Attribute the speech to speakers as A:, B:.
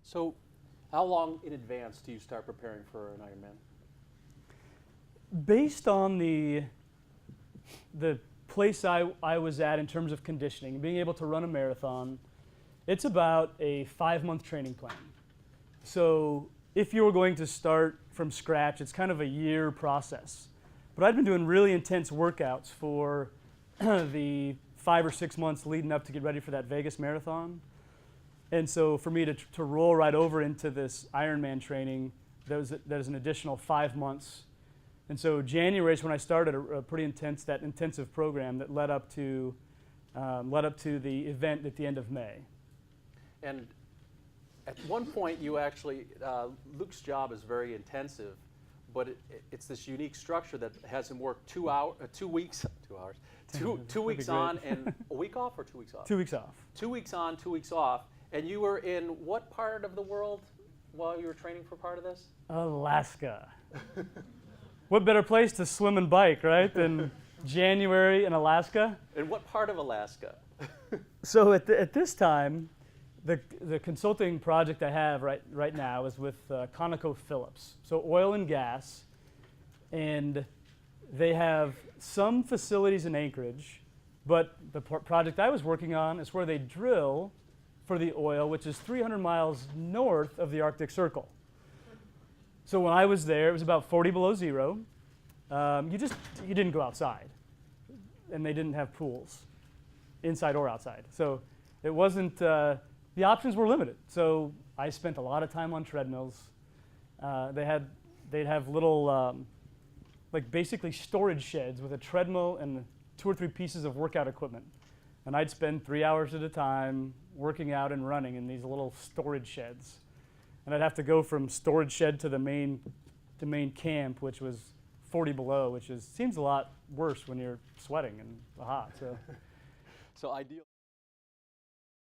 A: So how long in advance do you start preparing for an Ironman?
B: Based on the place I was at in terms of conditioning, being able to run a marathon, it's about a 5-month training plan. So if you were going to start from scratch, it's kind of a year process. But I'd been doing really intense workouts for the 5 or 6 months leading up to get ready for that Vegas marathon. And so for me to roll right over into this Ironman training, that was an additional 5 months. And so January is when I started a pretty intensive program that led up to the event at the end of May.
A: And at one point, you actually, Luke's job is very intensive, but it's this unique structure that has him work 2 weeks on and a week off, or 2 weeks off?
B: 2 weeks off.
A: 2 weeks on, 2 weeks off. And you were in what part of the world while you were training for part of this?
B: Alaska. What better place to swim and bike, right, than January in Alaska?
A: And what part of Alaska?
B: So at this time, the consulting project I have right now is with ConocoPhillips, so oil and gas, and they have some facilities in Anchorage, but the project I was working on is where they drill for the oil, which is 300 miles north of the Arctic Circle. So when I was there, it was about 40 below zero. You didn't go outside, and they didn't have pools, inside or outside. So it wasn't, the options were limited. So I spent a lot of time on treadmills. They'd have little, like basically storage sheds with a treadmill and 2 or 3 pieces of workout equipment. And I'd spend 3 hours at a time working out and running in these little storage sheds. And I'd have to go from storage shed to the main camp, which was 40 below, which seems a lot worse when you're sweating and hot. So,
A: so ideal.